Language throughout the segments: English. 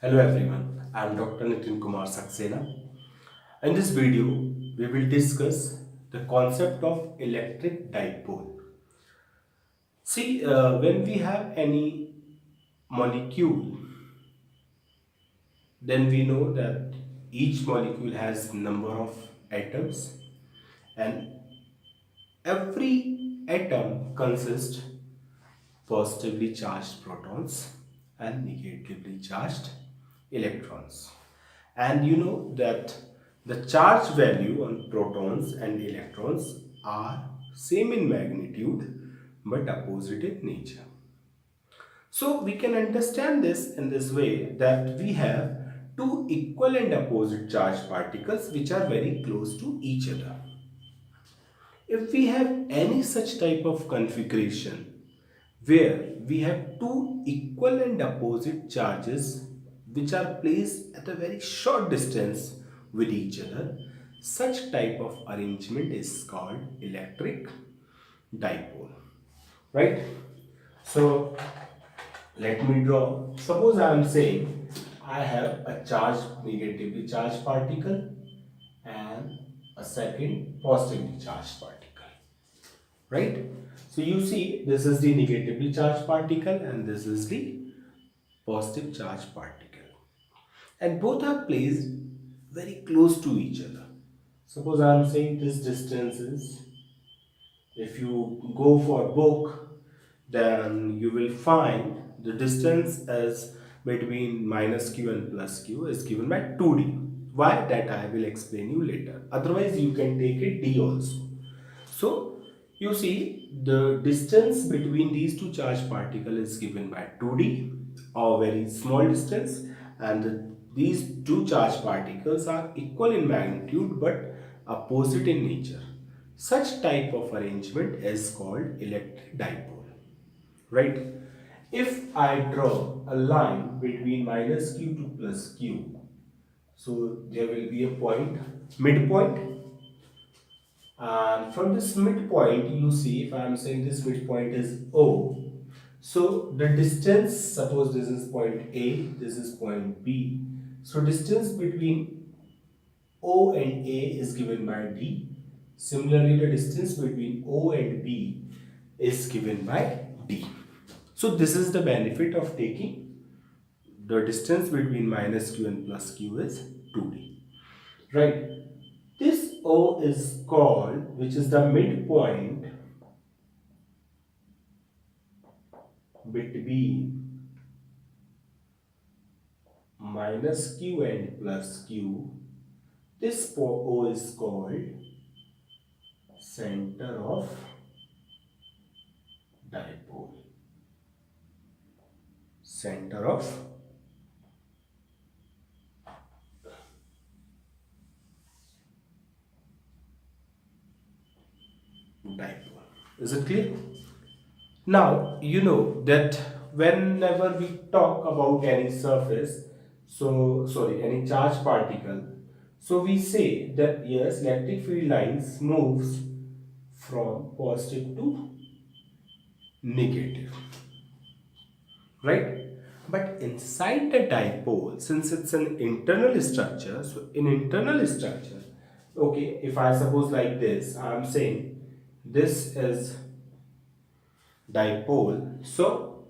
Hello everyone, I am Dr. Nitin Kumar Saxena. In this video, we will discuss the concept of electric dipole. See, when we have any molecule, then we know that each molecule has number of atoms and every atom consists positively charged protons and negatively charged electrons. And you know that the charge value on protons and electrons are same in magnitude but opposite in nature. So we can understand this in this way that we have two equal and opposite charged particles which are very close to each other. If we have any such type of configuration where we have two equal and opposite charges which are placed at a very short distance with each other, such type of arrangement is called electric dipole, right? So let me draw. Suppose I am saying I have a charged, negatively charged particle and a second positively charged particle, right? So you see this is the negatively charged particle and this is the positive charged particle, and both are placed very close to each other. Suppose I am saying this distance is, if you go for book, then you will find the distance as between minus q and plus q is given by 2d. Why, that I will explain you later. Otherwise you can take it d also. So you see the distance between these two charged particles is given by 2d, or very small distance, and these two charged particles are equal in magnitude but opposite in nature. Such type of arrangement is called electric dipole, right? If I draw a line between minus q to plus q, so there will be a point, midpoint, and from this midpoint you see, if I am saying this midpoint is O, so the distance, suppose this is point A, this is point B, so distance between O and A is given by D. Similarly, the distance between O and B is given by D. So this is the benefit of taking the distance between minus q and plus q is 2d, right? This O is called, which is the midpoint between minus q and plus q. This O is called center of dipole. Center of dipole. Is it clear? Now, you know that whenever we talk about any surface, any charged particle, so we say that yes, electric field lines moves from positive to negative, right? But inside the dipole, since it's an internal structure, so in internal structure, okay, if I suppose like this, I'm saying this is dipole, so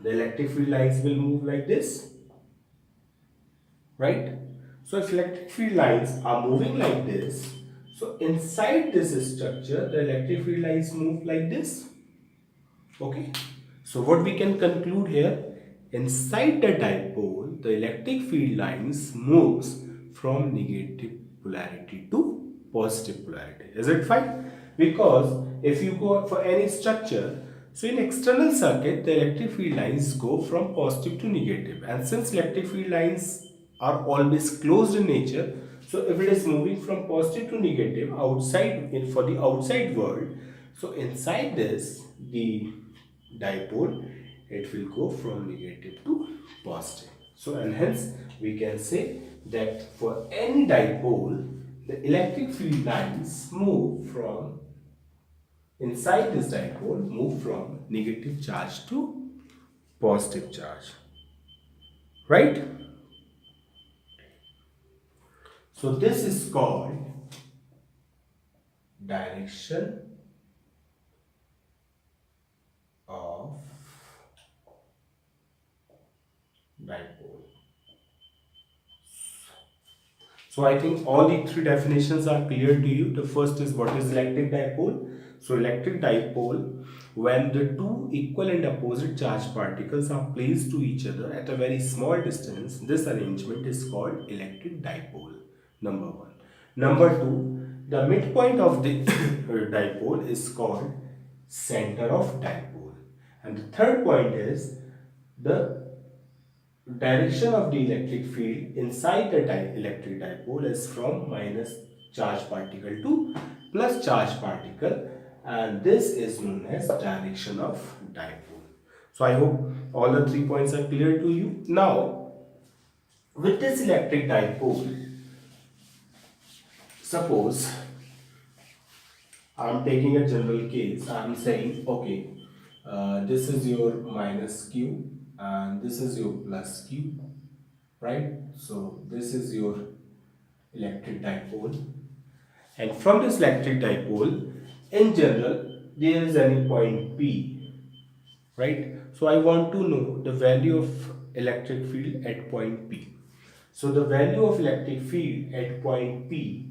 the electric field lines will move like this, right? So if electric field lines are moving like this, so inside this structure, the electric field lines move like this, okay? So what we can conclude here, inside the dipole, the electric field lines moves from negative polarity to positive polarity. Is it fine? Because if you go for any structure, so in external circuit, the electric field lines go from positive to negative. And since electric field lines are always closed in nature, so if it is moving from positive to negative outside for the outside world, so inside this, the dipole, it will go from negative to positive. So and hence we can say that for any dipole, the electric field lines move from inside this dipole, move from negative charge to positive charge, right? So this is called direction of dipole. So I think all the three definitions are clear to you. The first is what is electric dipole. So electric dipole, when the two equal and opposite charged particles are placed to each other at a very small distance, this arrangement is called electric dipole. Number one. Number two, the midpoint of the dipole is called center of dipole. And the third point is the direction of the electric field inside the electric dipole is from minus charge particle to plus charge particle, and this is known as direction of dipole. So I hope all the 3 points are clear to you. Now with this electric dipole, suppose I'm taking a general case. I'm saying, okay, this is your minus q and this is your plus q, right? So this is your electric dipole, and from this electric dipole, in general, there is any point P, right? So I want to know the value of electric field at point P. So the value of electric field at point P,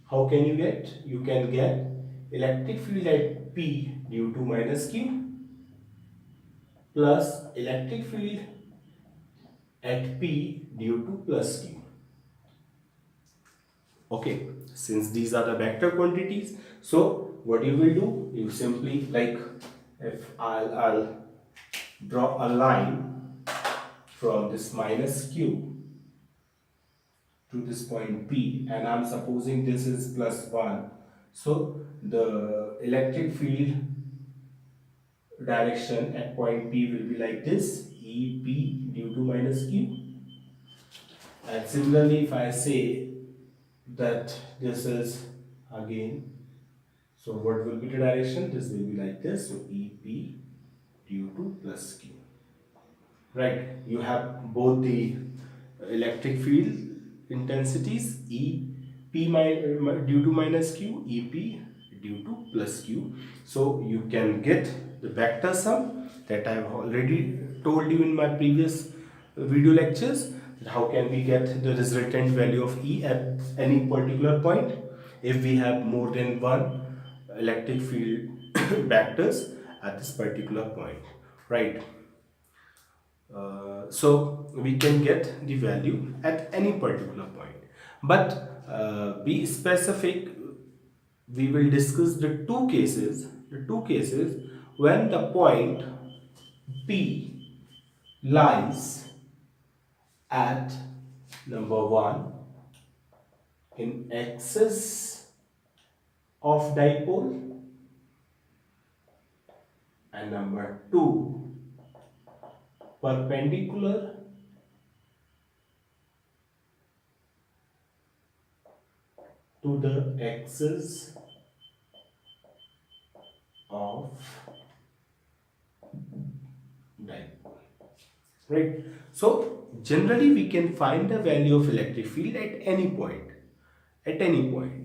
how can you get? You can get electric field at P due to minus Q plus electric field at P due to plus Q. Okay, since these are the vector quantities, so what you will do, you simply, like, if I'll draw a line from this minus Q to this point P, and I'm supposing this is plus 1, so the electric field direction at point P will be like this, EP due to minus Q. And similarly, if I say that this is again, so what will be the direction? This will be like this, so EP due to plus Q. Right, you have both the electric field intensities, due to minus Q, EP due to plus Q. So you can get the vector sum that I have already told you in my previous video lectures. How can we get the resultant value of E at any particular point if we have more than one electric field vectors at this particular point, right? So we can get the value at any particular point, but be specific. We will discuss the two cases when the point P lies at number one in axis of dipole and number two perpendicular to the axis of dipole, right? So generally we can find the value of electric field at any point,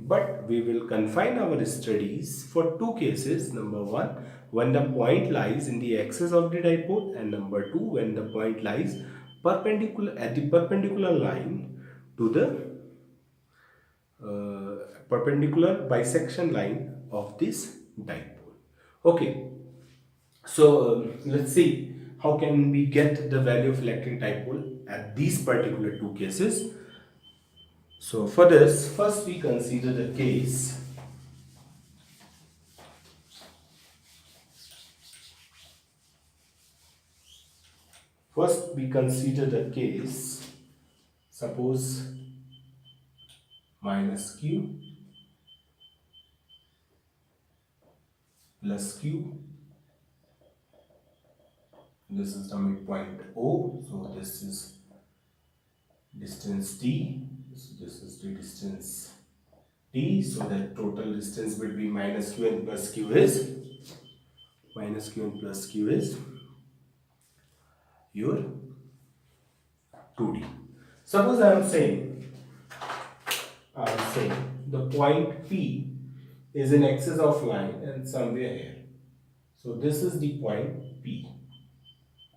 but we will confine our studies for two cases. Number one, when the point lies in the axis of the dipole, and number two, when the point lies perpendicular at the perpendicular line to the perpendicular bisection line of this dipole. Okay, so let's see how can we get the value of electric dipole at these particular two cases. So for this, first we consider the case suppose minus Q plus Q, this is the midpoint O, so this is distance T, so this is the distance T, so the total distance between minus Q and plus Q is your 2D. Suppose I'm saying the point P is in axis of line and somewhere here. So this is the point P.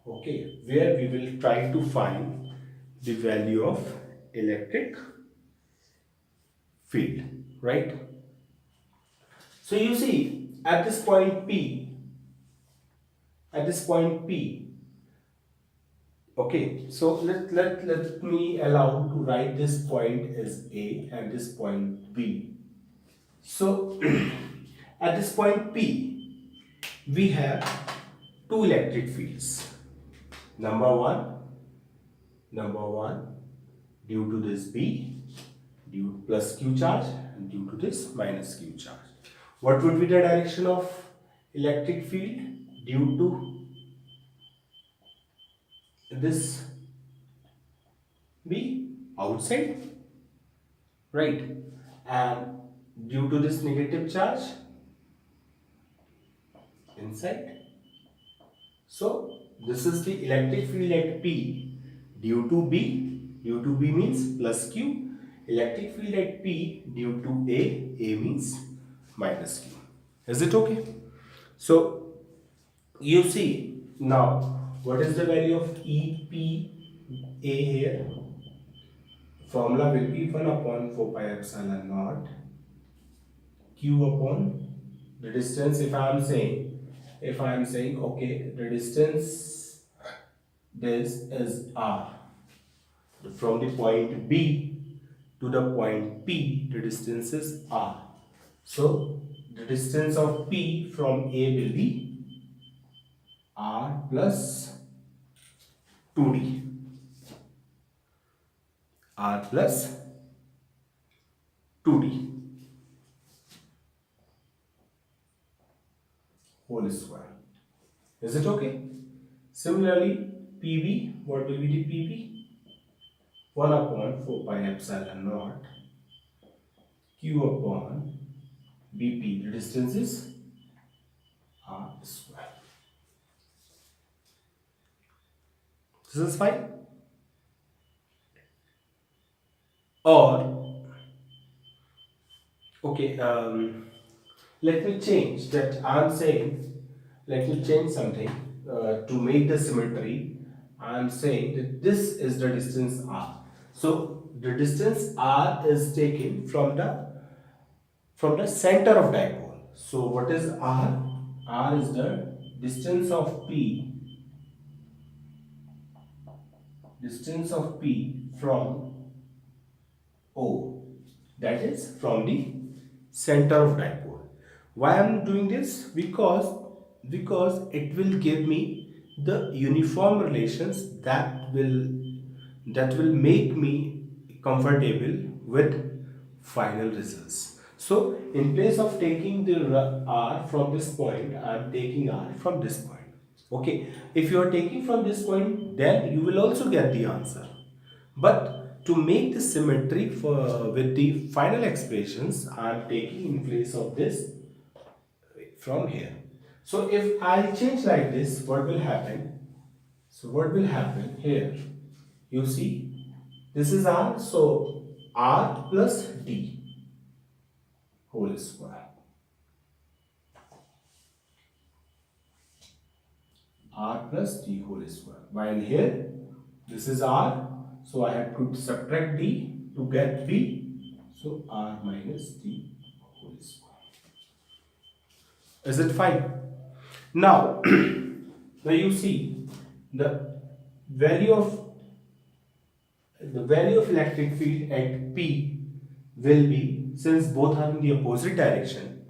Okay, where we will try to find the value of electric field, right? So you see at this point P, okay, so let me allow to write this point as A and this point B. So at this point P, we have two electric fields. Number one, due to this B, due plus Q charge, and due to this minus Q charge. What would be the direction of electric field due to this B? Outside, right? And due to this negative charge, inside. So this is the electric field at P due to B. Due to B means plus Q. Electric field at P due to A means minus Q. Is it okay? So you see now what is the value of EPA here? Formula will be 1 upon 4 pi epsilon naught Q upon the distance. If I am saying okay, the distance, this is R. From the point B to the point P, the distance is R. So the distance of P from A will be R plus 2D. R plus 2D whole square. Is it okay? Similarly, PB, what will be the PB? 1 upon 4 pi epsilon naught Q upon BP. The distance is R square. This is fine. Or okay, let me change that. Let me change something to make the symmetry. I am saying that this is the distance R. So the distance R is taken from the center of dipole. So what is R? R is the distance of P from O, that is from the center of dipole. Why I am doing this? Because it will give me the uniform relations that will make me comfortable with final results. So in place of taking the R from this point, I am taking R from this point. Okay, if you are taking from this point, then you will also get the answer. But to make the symmetry with the final expressions, I am taking in place of this from here. So if I change like this, what will happen? So what will happen here? You see, this is R, so R plus D whole square. R plus D whole square. While here, this is R, so I have to subtract D to get B. So R minus D whole square. Is it fine? Now, now you see the value of electric field at P will be, since both are in the opposite direction,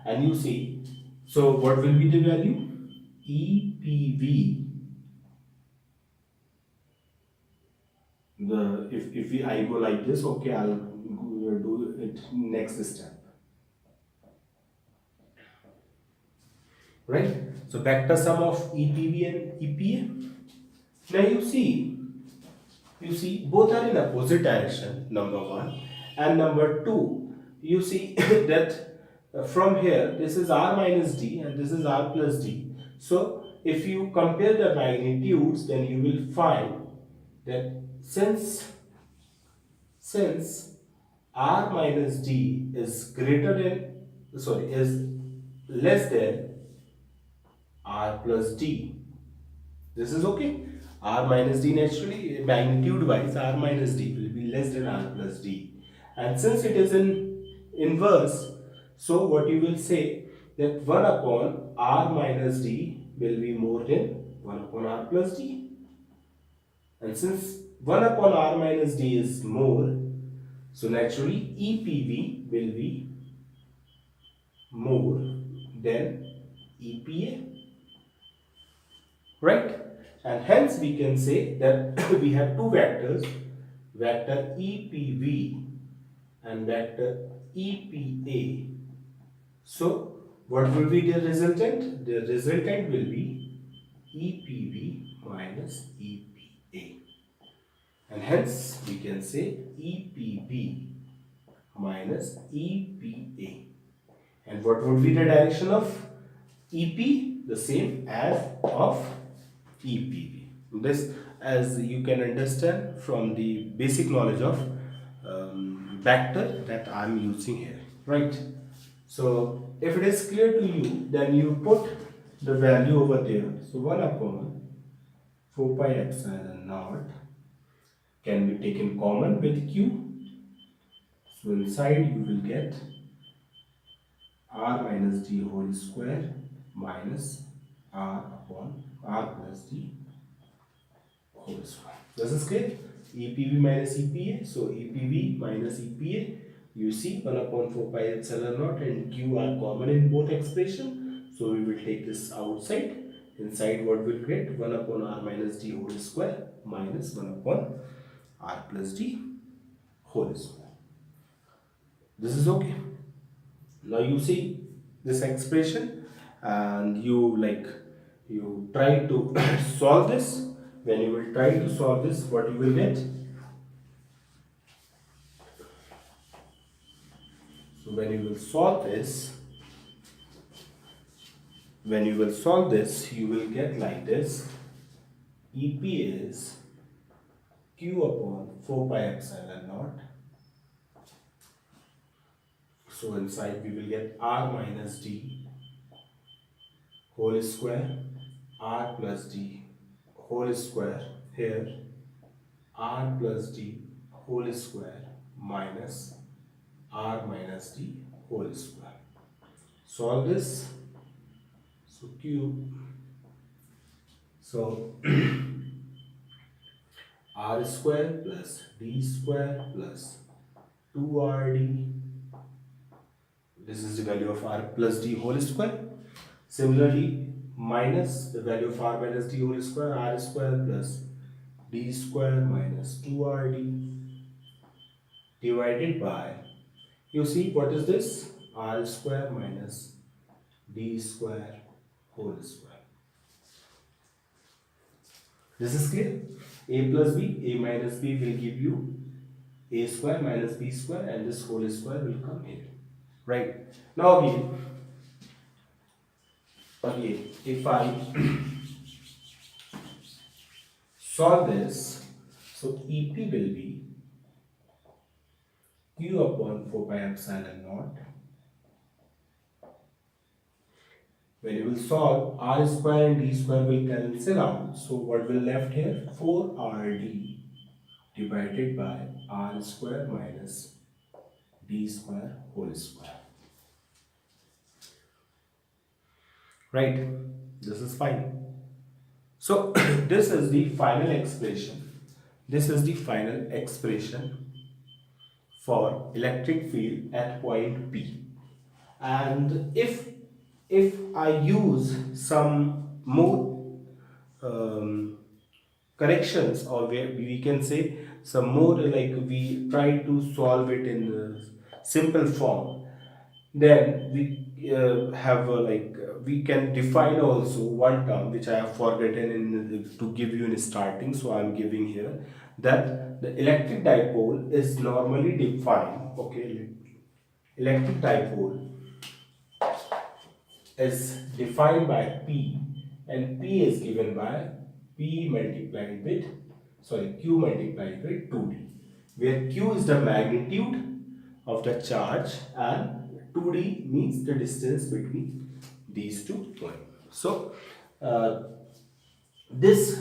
and you see, so what will be the value? EPV. If I go like this, okay, I'll do it next step. Right? So vector sum of EPV and EPA. Now you see both are in opposite direction, number one, and number two, you see that from here this is R minus D and this is R plus D. So if you compare the magnitudes, then you will find that since r minus d is greater than, sorry, is less than r plus d, this is okay. R minus d, naturally magnitude wise r minus d will be less than r plus d, and since it is in inverse, so what you will say that 1 upon r minus d will be more than 1 upon r plus d, and since 1 upon r minus d is more, so naturally EPV will be more than EPA, right? And hence we can say that we have two vectors, vector EPV and vector EPA. So what will be the resultant? The resultant will be EPV minus EPA, and hence we can say EPV minus EPA. And what would be the direction of EP? The same as of EPV. This, as you can understand from the basic knowledge of vector that I am using here, right? So if it is clear to you, then you put the value over there. So 1 upon 4 pi epsilon naught can be taken common with Q. So inside you will get r minus d whole square minus r upon r plus d whole square. This is clear? EPV minus EPA. So EPV minus EPA, you see 1 upon 4 pi epsilon naught and Q are common in both expression. So we will take this outside. Inside what will get? 1 upon r minus d whole square minus 1 upon r plus d whole square. This is okay. Now you see this expression and you try to solve this. When you will try to solve this, what you will get? So when you will solve this, you will get like this. EP is Q upon 4 pi epsilon naught. So inside we will get r minus d whole square, r plus d whole square, here r plus d whole square minus r minus d whole square. Solve this. So Q, so r square plus d square plus 2rd. This is the value of r plus d whole square. Similarly, minus the value of r minus d whole square, r square plus d square minus 2rd divided by, you see what is this? R square minus d square whole square. This is clear? A plus b, a minus b will give you a square minus b square, and this whole square will come here. Right? Now again, if I solve this, so EP will be Q upon 4 pi epsilon naught. When you will solve, r square and d square will cancel out. So what will left here? 4rd divided by r square minus d square whole square. Right? This is fine. So this is the final expression. This is the final expression for electric field at point P. And if I use some more corrections, or we can say some more, like we try to solve it in the simple form, then we we can define also one term which I have forgotten to give you in starting, so I am giving here, that the electric dipole is normally defined, okay, electric dipole is defined by P and P is given by P multiplied with, sorry, Q multiplied with 2D, where Q is the magnitude of the charge and 2D means the distance between these two points. So uh, this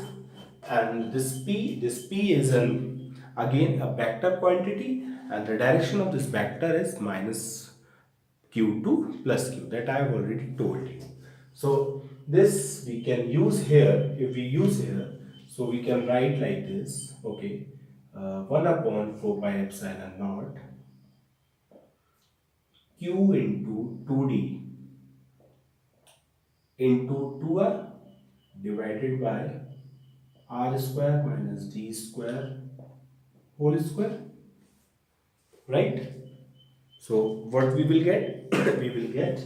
and this P is an again a vector quantity, and the direction of this vector is minus q2 plus q, that I have already told you. So this we can use here. If we use here, so we can write like this, okay, 1 upon 4 pi epsilon naught q into 2d into 2r divided by r square minus d square whole square, right? So what we will get? We will get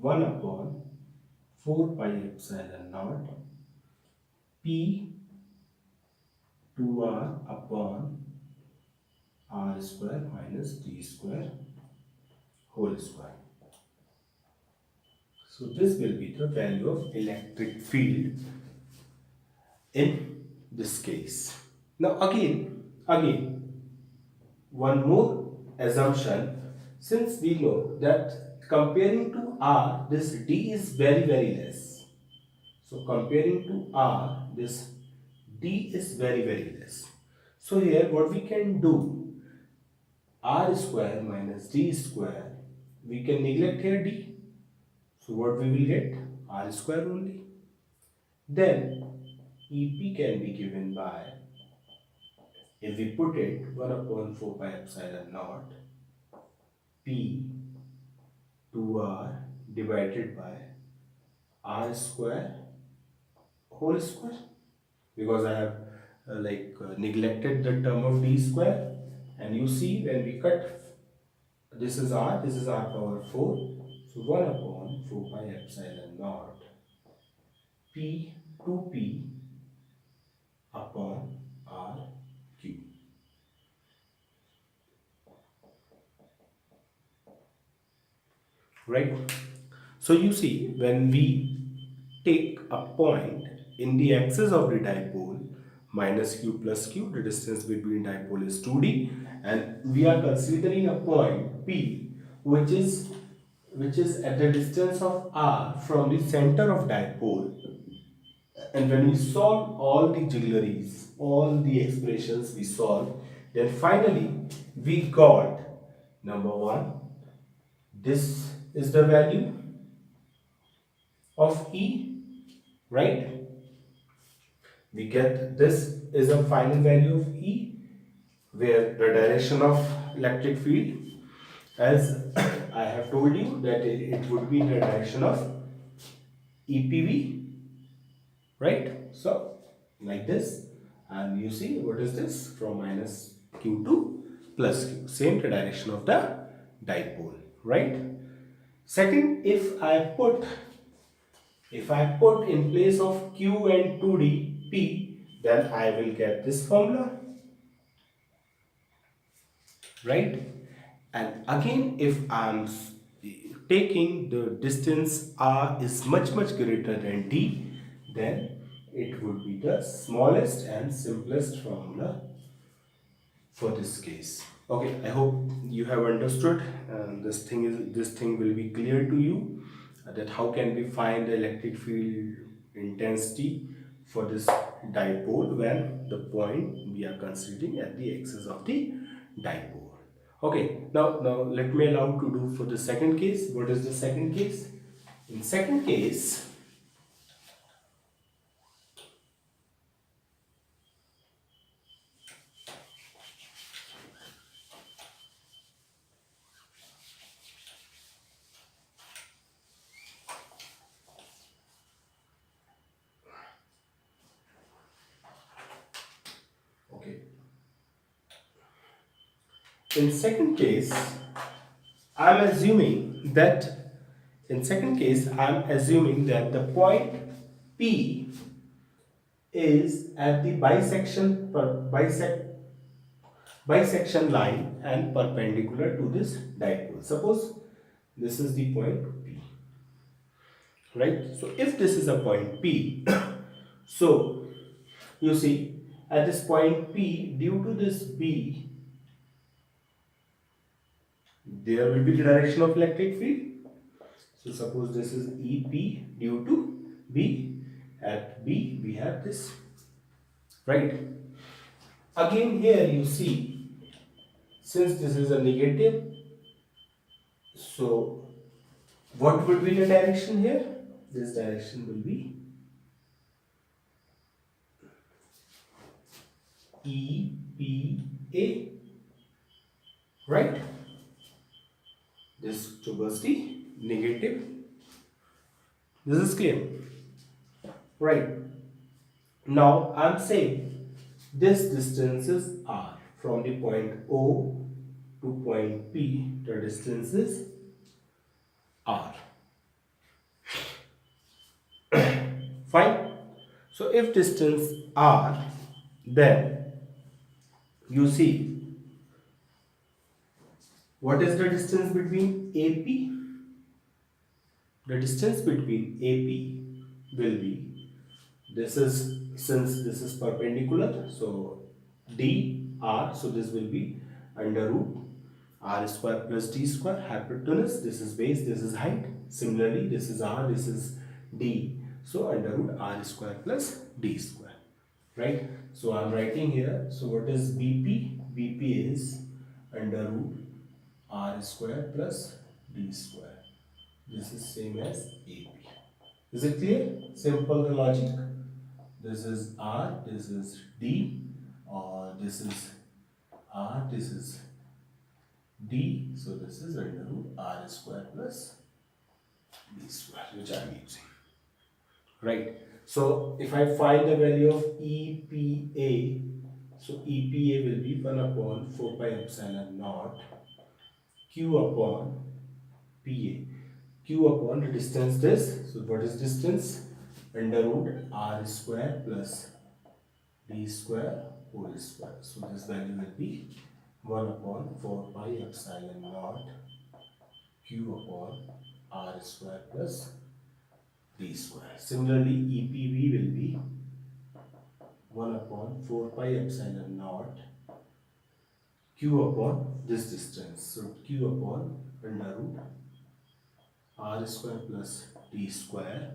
1 upon 4 pi epsilon naught p 2r upon r square minus d square whole square. So this will be the value of electric field in this case. Now again, one more assumption, since we know that comparing to R, this D is very less. So comparing to R, this D is very less. So here what we can do, R square minus D square, we can neglect here D. So what we will get? R square only. Then EP can be given by, if we put it, 1 upon 4 pi epsilon naught P 2R divided by R square whole square, because I have neglected the term of D square, and you see when we cut, this is R power 4, so 1 upon 4 pi epsilon naught P 2P upon R cube. Right? So you see, when we take a point in the axis of the dipole, minus q plus q, the distance between dipole is 2d, and we are considering a point P which is at the distance of r from the center of dipole. And when we solve all the jiggleries, all the expressions we solve, then finally we got number 1, this is the value of E, right? We get this is a final value of E, where the direction of electric field, as I have told you, that it would be in the direction of EPV, right? So like this, and you see what is this, from minus q to plus q, same direction of the dipole, right? Second, if I put in place of q and 2d p, then I will get this formula, right? And again, if I am taking the distance r is much greater than d, then it would be the smallest and simplest formula for this case. Okay, I hope you have understood, and this thing will be clear to you, that how can we find the electric field intensity for this dipole when the point we are considering at the axis of the dipole. Okay, now let me allow to do for the second case. What is the second case? In second case, okay, in second case, I'm assuming that the point P is at the bisection line and perpendicular to this dipole. Suppose this is the point P, right? So if this is a point P, so you see at this point P, due to this B, there will be the direction of electric field. So suppose this is EP due to B, at B we have this, right? Again here you see, since this is a negative, so what would be the direction here? This direction will be EPA, right? This towards the negative. This is clear, right? Now I am saying this distance is R from the point O to point P. The distance is R. Fine. So if distance R, then you see what is the distance between AP? The distance between AP will be, this is, since this is perpendicular, so dr, so this will be under root r square plus d square, hypotenuse, this is base, this is height. Similarly, this is r, this is d, so under root r square plus d square, right? So I am writing here, so what is BP? BP is under root r square plus d square. This is same as AP. Is it clear? Simple the logic. This is R, this is D, or this is R, this is D. So this is under root R square plus D square, which I am using. Right. So if I find the value of EPA, so EPA will be 1 upon 4 pi epsilon naught Q upon PA. Q upon the distance this. So what is distance? Under root R square plus D square whole square. So this value will be 1 upon 4 pi epsilon naught Q upon R square plus D square. Similarly, EPV will be 1 upon 4 pi epsilon naught Q upon this distance. So Q upon under root R square plus D square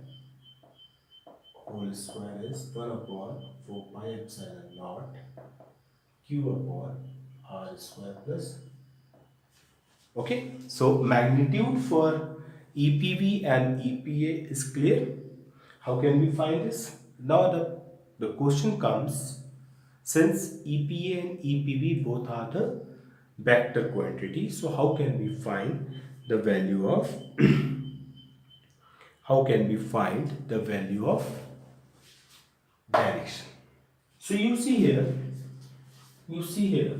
whole square is 1 upon 4 pi epsilon naught Q upon R square plus. Okay, so magnitude for EPV and EPA is clear. How can we find this? Now the question comes, since EPA and EPV both are the vector quantity, so how can we find the value of how can we find the value of direction? So you see here,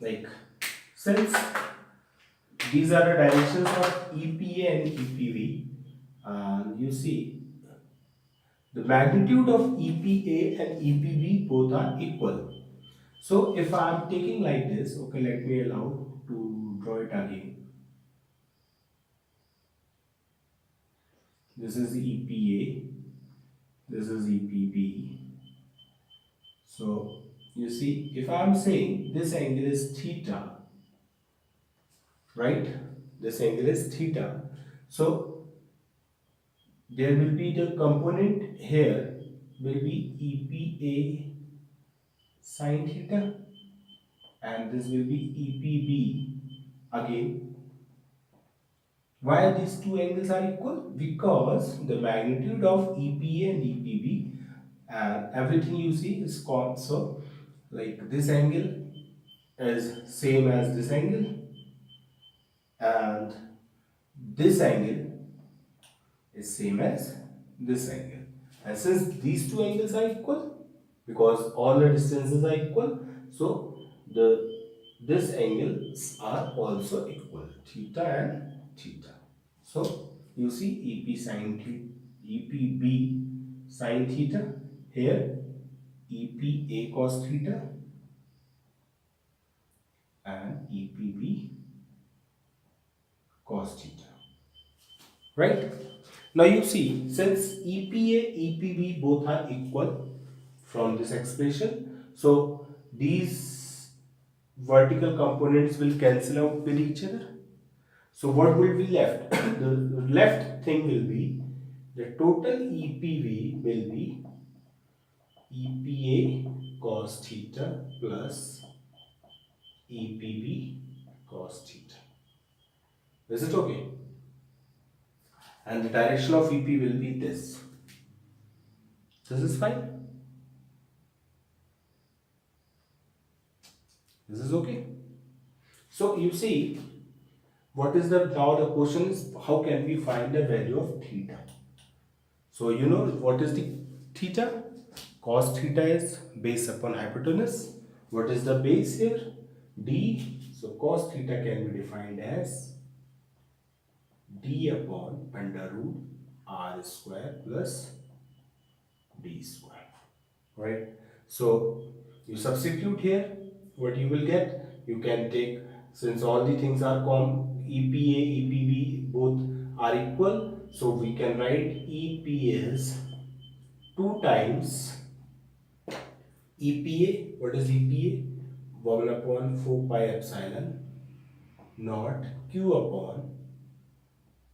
like, since these are the directions of EPA and EPV, and you see the magnitude of EPA and EPV both are equal. So if I am taking like this, okay, let me allow to draw it again. This is EPA, this is EPB. So you see, if I am saying this angle is theta, right? This angle is theta. So there will be the component here will be EPA sine theta, and this will be EPB again. Why these two angles are equal? Because the magnitude of EPA and EPB and everything you see is constant. So like this angle is same as this angle, and this angle is same as this angle. And since these two angles are equal, because all the distances are equal, so this angles are also equal, theta and theta. So you see EP sine theta, EPB sine theta, here EPA cos theta and EPB cos theta, right? Now you see, since EPA, EPB both are equal from this expression, so these vertical components will cancel out with each other. So what will be left? The left thing will be the total EPV will be EPA cos theta plus EPB cos theta. Is it okay? And the direction of EP will be this. This is fine. This is okay. So you see, what is the now the question is how can we find the value of theta? So you know what is the theta? Cos theta is base upon hypotenuse. What is the base here? D. So cos theta can be defined as D upon under root R square plus D square. Right? So you substitute here, what you will get? You can take, since all the things are common, EPA, EPB both are equal, so we can write EP is 2 times EPA. What is EPA? 1 upon 4 pi epsilon naught Q upon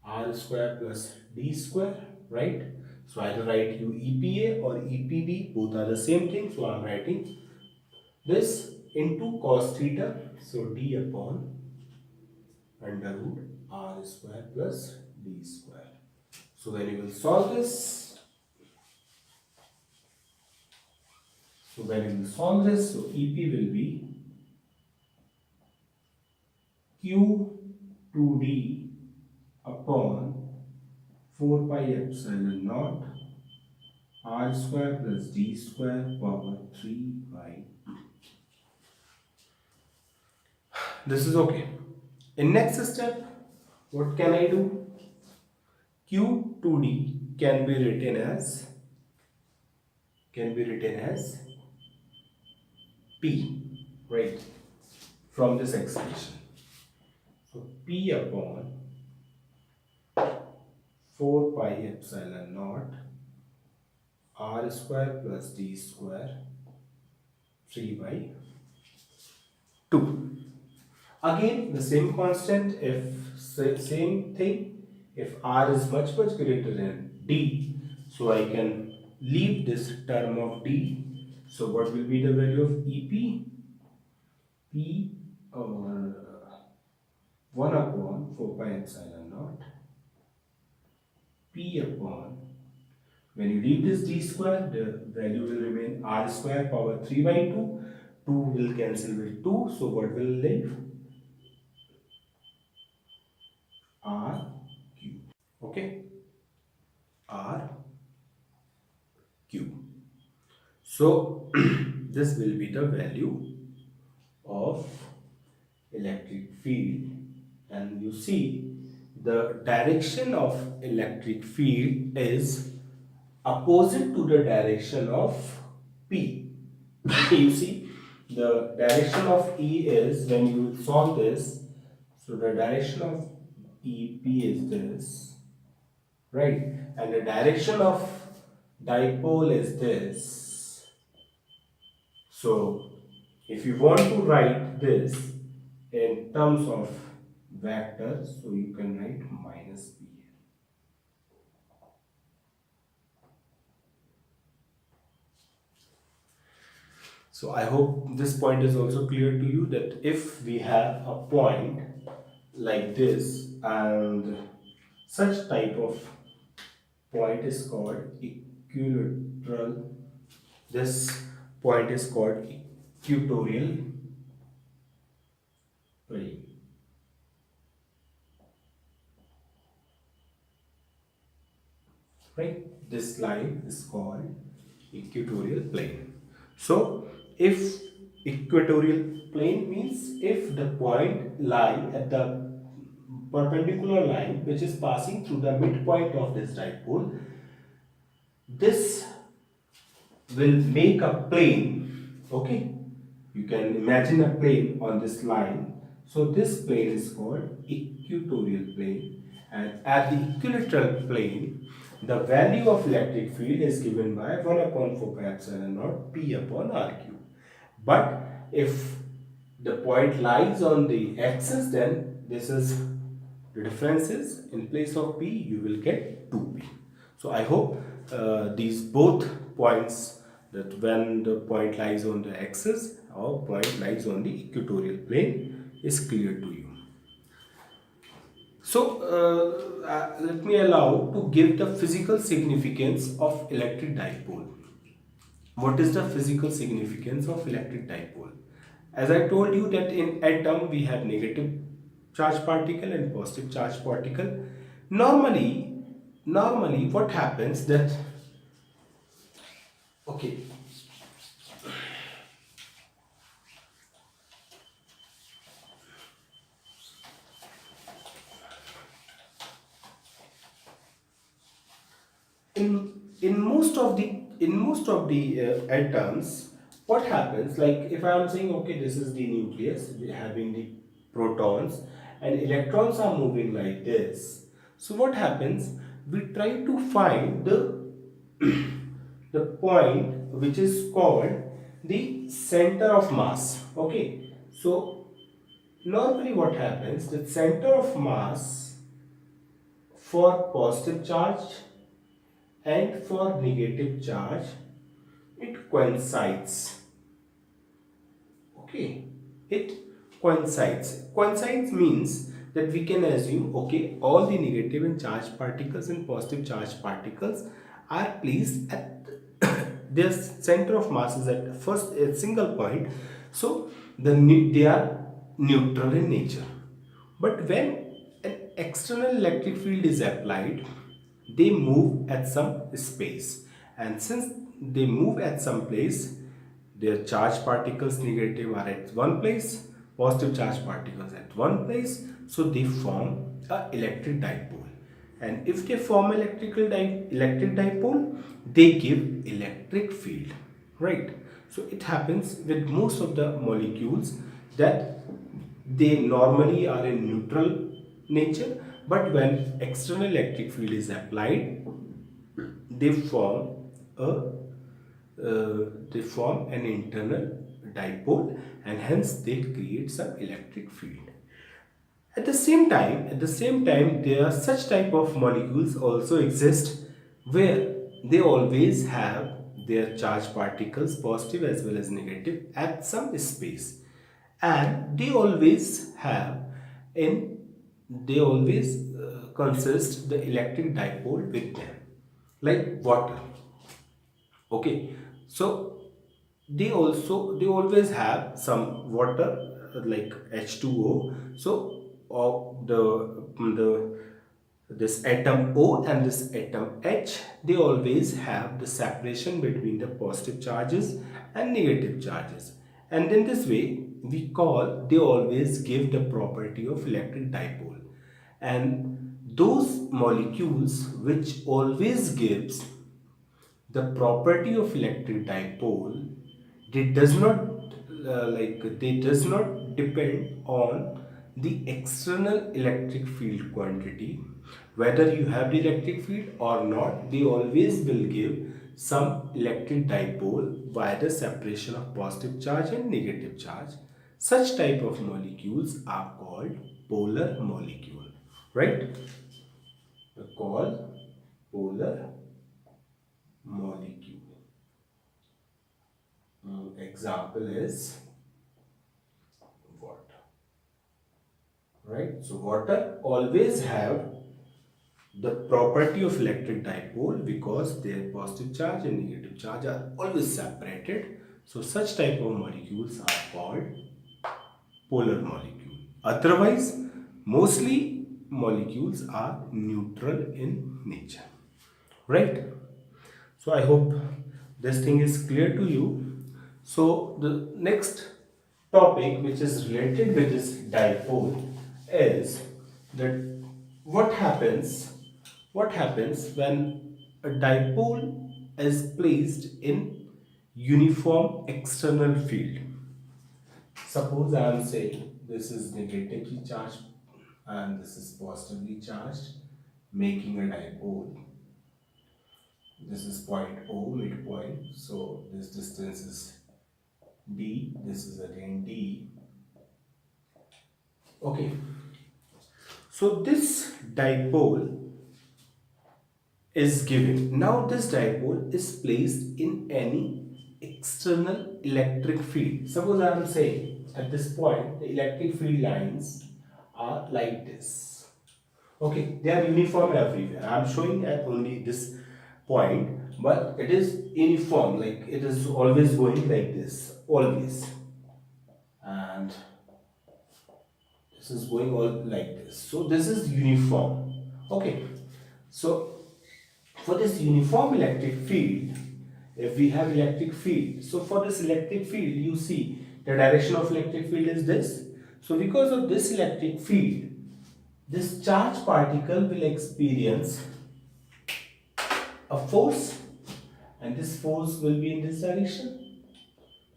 R square plus D square, right? So either write you EPA or EPB, both are the same thing, so I am writing this into cos theta, so D upon under root R square plus D square. So when you will solve this, so EP will be Q2D upon 4 pi epsilon naught R square plus D square power 3 by. This is okay. In next step, what can I do? Q2D can be written as P, right, from this expression. So P upon 4 pi epsilon naught R square plus D square 3 by 2. Again the same constant, if same thing, if R is much greater than D, so I can leave this term of D. So what will be the value of EP? P or 1 upon 4 pi epsilon naught P upon, when you leave this D square, the value will remain R square power 3 by 2. 2 will cancel with 2, so what will leave? R cube. Okay, R cube. So this will be the value of electric field, and you see the direction of electric field is opposite to the direction of P. You see the direction of E is, when you solve this, so the direction of EP is this, right, and the direction of dipole is this. So if you want to write this in terms of vectors, so you can write minus P. So I hope this point is also clear to you, that if we have a point like this and such type of point is called equilateral, this point is called equatorial plane. Right, this line is called equatorial plane. So if equatorial plane means if the point lie at the perpendicular line which is passing through the midpoint of this dipole, this will make a plane. Okay, you can imagine a plane on this line. So this plane is called equatorial plane, And at the equilateral plane, the value of electric field is given by 1 upon 4 pi epsilon naught P upon R cube. But if the point lies on the axis, then this is the difference is in place of P you will get 2P. So I hope these both points, that when the point lies on the axis or point lies on the equatorial plane, is clear to you. So let me allow to give the physical significance of electric dipole. What is the physical significance of electric dipole? As I told you that in atom we have negative charge particle and positive charge particle. Normally what happens that, okay, in most of the atoms, what happens, like if I am saying, okay, this is the nucleus having the protons and electrons are moving like this. So what happens, we try to find the point which is called the center of mass. Okay, so normally what happens, the center of mass for positive charge and for negative charge, it coincides. Okay, it coincides means that we can assume, okay, all the negative and charged particles and positive charged particles are placed at their center of mass is at first a single point, so they are neutral in nature. But when an external electric field is applied, they move at some space, and since they move at some place, their charged particles negative are at one place, positive charged particles at one place, so they form a electric dipole. And if they form electric dipole, they give electric field, right? So it happens with most of the molecules that they normally are in neutral nature, but when external electric field is applied, they form a they form an internal dipole, and hence they create some electric field. At the same time, there are such type of molecules also exist where they always have their charged particles, positive as well as negative, at some space, and they always consist the electric dipole with them, like water. Okay, so they always have some water, like H2O. So the this atom O and this atom H, they always have the separation between the positive charges and negative charges, and in this way they always give the property of electric dipole. And those molecules which always gives the property of electric dipole, they does not they does not depend on the external electric field quantity. Whether you have the electric field or not, they always will give some electric dipole via the separation of positive charge and negative charge. Such type of molecules are called polar molecule, right? They're called polar molecule. Example is water, right? So water always have the property of electric dipole because their positive charge and negative charge are always separated. So such type of molecules are called polar molecule. Otherwise, mostly molecules are neutral in nature, right? So I hope this thing is clear to you. So the next topic which is related with this dipole is that what happens when a dipole is placed in uniform external field. Suppose I am saying this is negatively charged and this is positively charged, making a dipole. This is point O, midpoint. So this distance is D. This is again D. Okay. So this dipole is given. Now this dipole is placed in any external electric field. Suppose I am saying at this point the electric field lines are like this. Okay, they are uniform everywhere. I am showing at only this point, but it is uniform, like it is always going like this, always. And this is going all like this. So this is uniform. Okay, so for this uniform electric field, if we have electric field, so for this electric field, you see the direction of electric field is this. So because of this electric field, this charge particle will experience a force, and this force will be in this direction.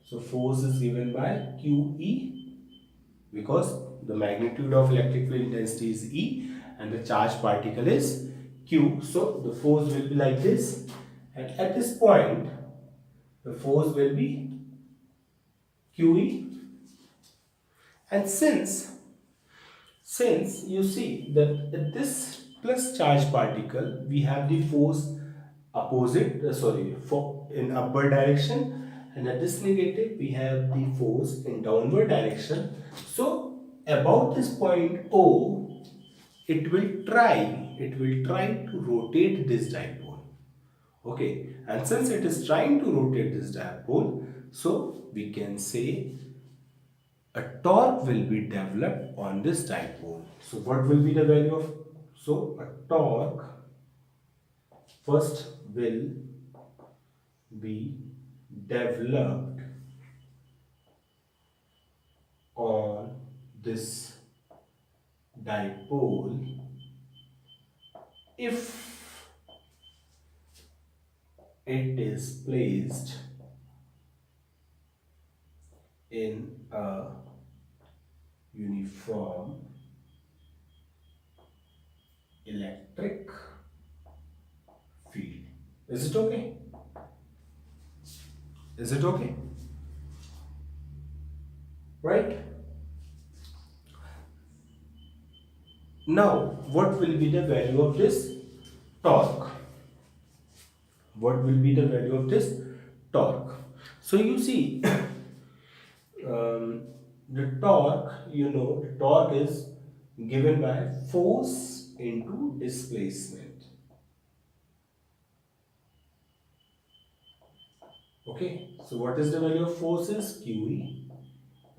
So force is given by QE, because the magnitude of electric field intensity is E and the charge particle is Q. So the force will be like this, and at this point the force will be QE. And since you see that at this plus charge particle we have the force opposite, for in upward direction, and at this negative we have the force in downward direction. So about this point O, it will try to rotate this dipole. Okay, and since it is trying to rotate this dipole, so we can say a torque will be developed on this dipole. So what will be the value of, so a torque first will be developed on this dipole if it is placed in a uniform electric field. Is it okay? Is it okay? Right? Now, what will be the value of this torque? What will be the value of this torque? So you see, the torque, the torque is given by force into displacement. Okay, so what is the value of force is QE,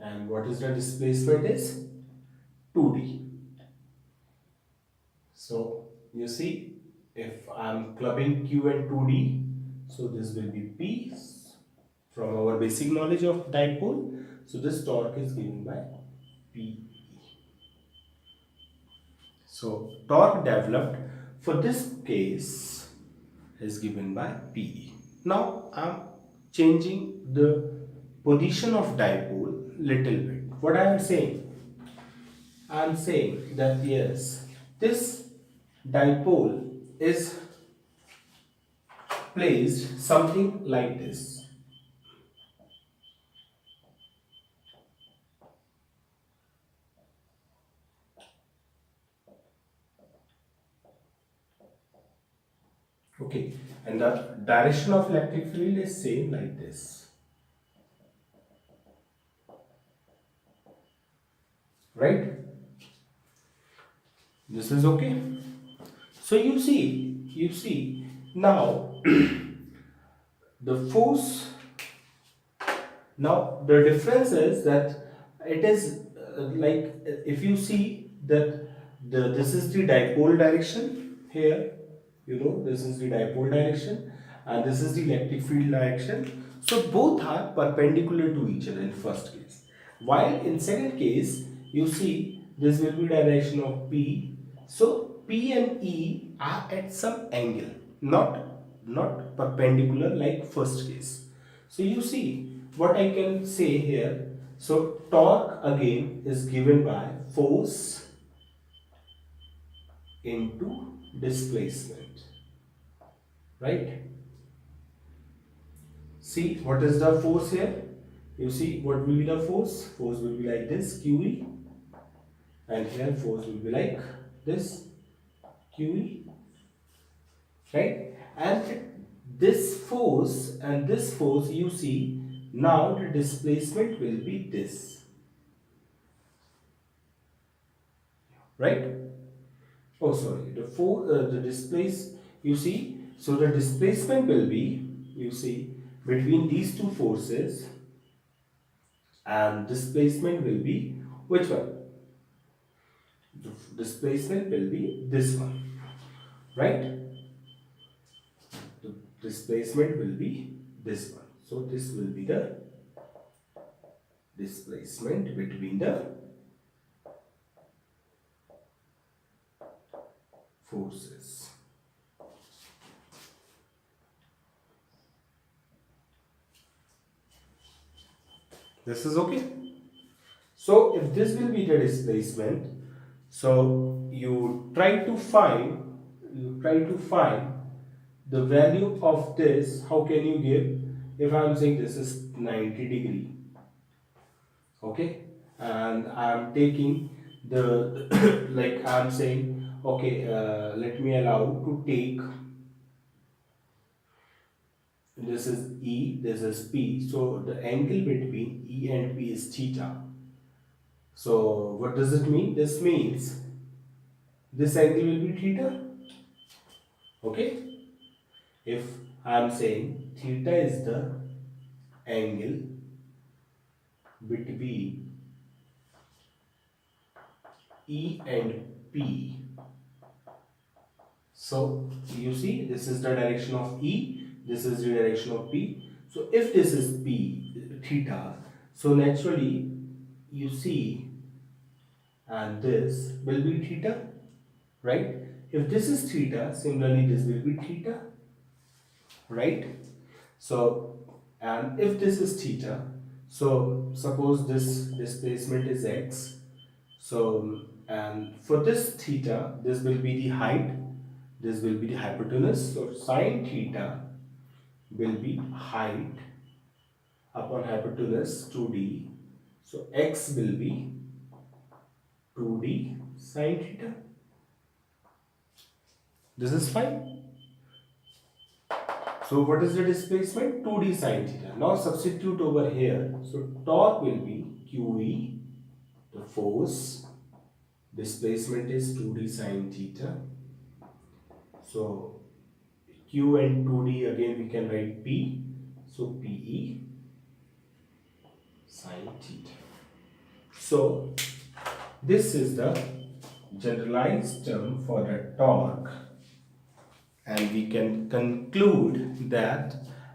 and what is the displacement is 2D. So you see, if I am clubbing Q and 2D, so this will be P from our basic knowledge of dipole. So this torque is given by P. So torque developed for this case is given by PE. Now I am changing the position of dipole little bit. What I am saying? I am saying that yes, this dipole is placed something like this. Okay, and the direction of electric field is same like this. Right? This is okay. So you see now the force, now the difference is that it is like if you see that this is the dipole direction here, this is the dipole direction and this is the electric field direction. So both are perpendicular to each other in first case, while in second case you see this will be direction of P. So P and E are at some angle, not perpendicular like first case. So you see what I can say here. So torque again is given by force into displacement, right? See what is the force here. You see what will be the force. Force will be like this, QE, and here force will be like this, QE, right? And this force and this force, you see, now the displacement will be this, right? Oh, sorry, the displace, you see, so the displacement will be, you see, between these two forces, and displacement will be which one? The displacement will be this one, right? The displacement will be this one. So this will be the displacement between the forces. This is okay. So if this will be the displacement, so you try to find the value of this. How can you give? If I am saying this is 90 degree, okay, and I am taking the like I am saying, okay, let me allow to take, this is E, this is P, so the angle between E and P is theta. So what does it mean? This means this angle will be theta, okay. If I am saying theta is the angle between E and P, so you see this is the direction of E, this is the direction of P. So if this is P, theta, so naturally you see, and this will be theta, right? If this is theta, similarly this will be theta, right? So, and if this is theta, so suppose this displacement is x, so and for this theta, this will be the height, this will be the hypotenuse. So sine theta will be height upon hypotenuse 2d, so x will be 2d sine theta. This is fine. So what is the displacement? 2d sine theta. Now substitute over here. So torque will be QE, the force. Displacement is 2d sine theta. So Q and 2d, again we can write P. So PE sine theta. So this is the generalized term for the torque. And we can conclude that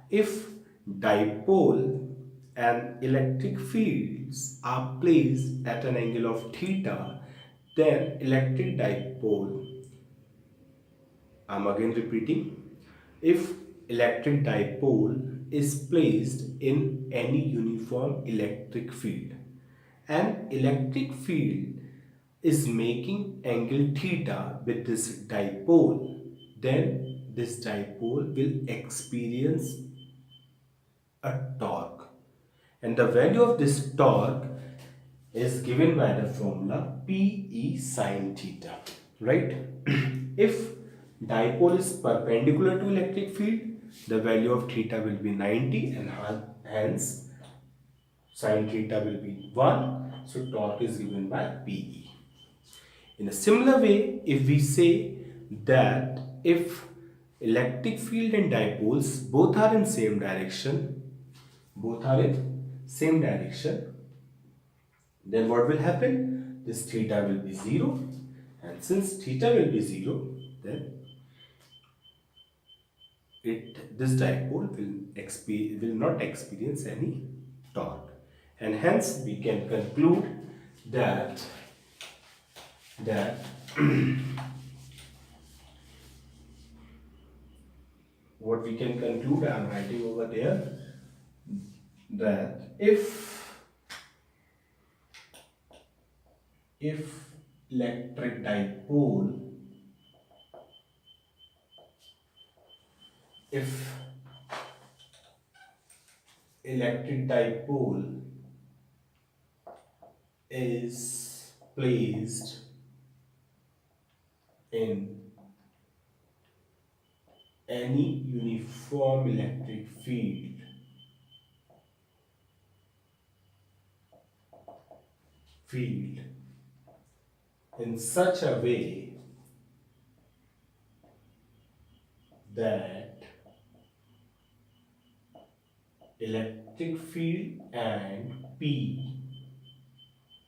if dipole and electric fields are placed at an angle of theta, then electric dipole, I'm again repeating, if electric dipole is placed in any uniform electric field and electric field is making angle theta with this dipole, then this dipole will experience a torque, and the value of this torque is given by the formula PE sine theta, right? If dipole is perpendicular to electric field, the value of theta will be 90, and hence sine theta will be 1, so torque is given by PE. In a similar way, if we say that if electric field and dipoles both are in same direction, then what will happen? This theta will be 0, and since theta will be 0, then this dipole will not experience any torque, and hence we can conclude that what we can conclude, I am writing over there, that if electric dipole if electric dipole is placed in any uniform electric field in such a way that electric field and P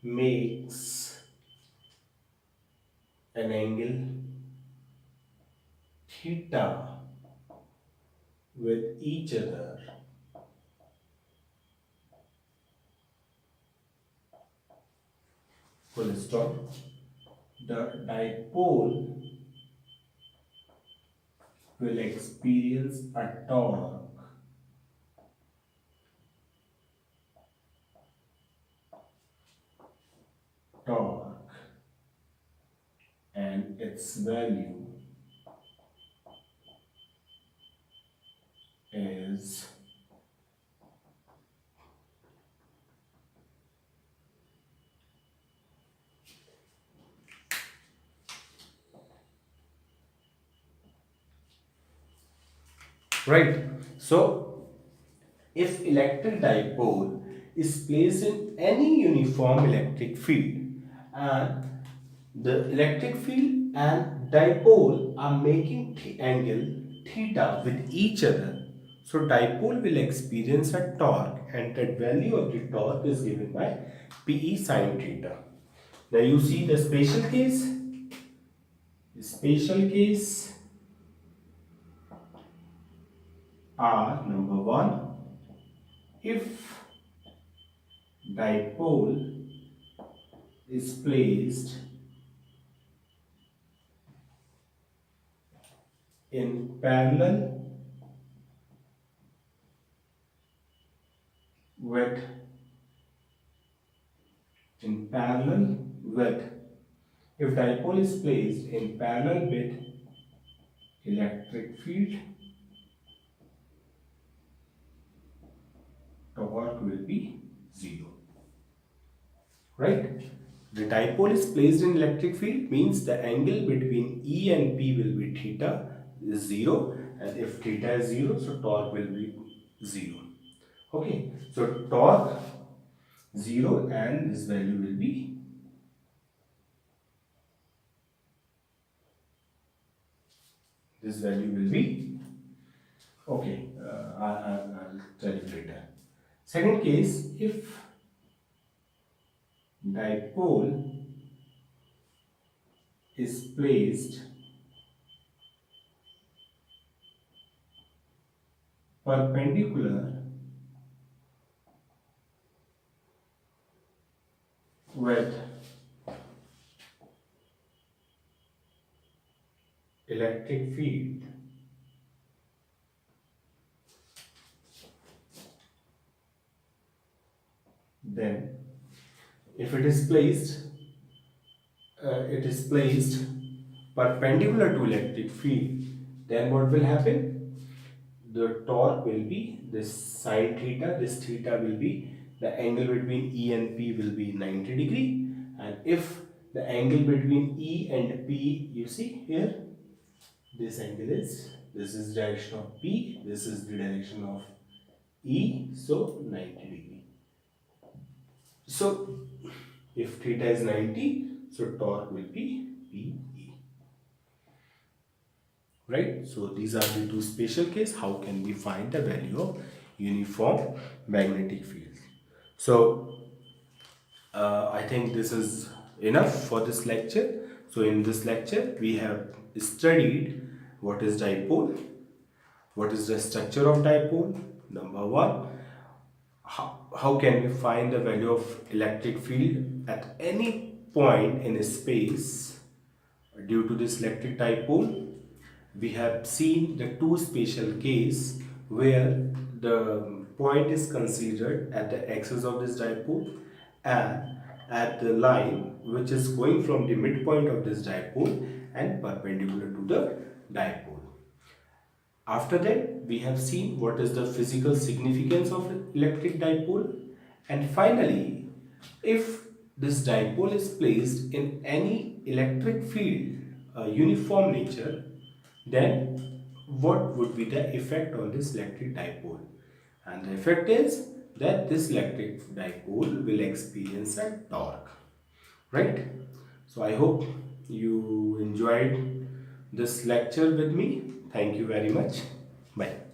makes an angle theta with each other, full stop, the dipole will experience a torque, and its value is right. So if electric dipole is placed in any uniform electric field and the electric field and dipole are making angle theta with each other, so dipole will experience a torque and that value of the torque is given by Pe sine theta. Now you see the special case. The special case are number 1, if dipole is placed in with if dipole is placed in parallel with electric field, torque will be 0. Right? The dipole is placed in electric field means the angle between E and P will be theta is 0, and if theta is 0, so torque will be 0. Okay, so torque 0 and this value will be okay. I'll tell you later. Second case, if dipole is placed perpendicular with electric field, then if it is placed perpendicular to electric field, then what will happen? The torque will be this sine theta, this theta will be the angle between E and P will be 90 degree, and if the angle between E and P, you see here, this angle is, this is direction of P, this is the direction of E, so 90 degree. So if theta is 90, so torque will be PE. Right? So these are the two special cases. How can we find the value of uniform magnetic field? So I think this is enough for this lecture. So in this lecture we have studied what is dipole, what is the structure of dipole, number 1, how can we find the value of electric field at any point in space due to this electric dipole. We have seen the two special case where the point is considered at the axis of this dipole and at the line which is going from the midpoint of this dipole and perpendicular to the dipole. After that, we have seen what is the physical significance of electric dipole. And finally, if this dipole is placed in any electric field, uniform nature, then what would be the effect on this electric dipole? And the effect is that this electric dipole will experience a torque, right? So I hope you enjoyed this lecture with me. Thank you very much. Bye.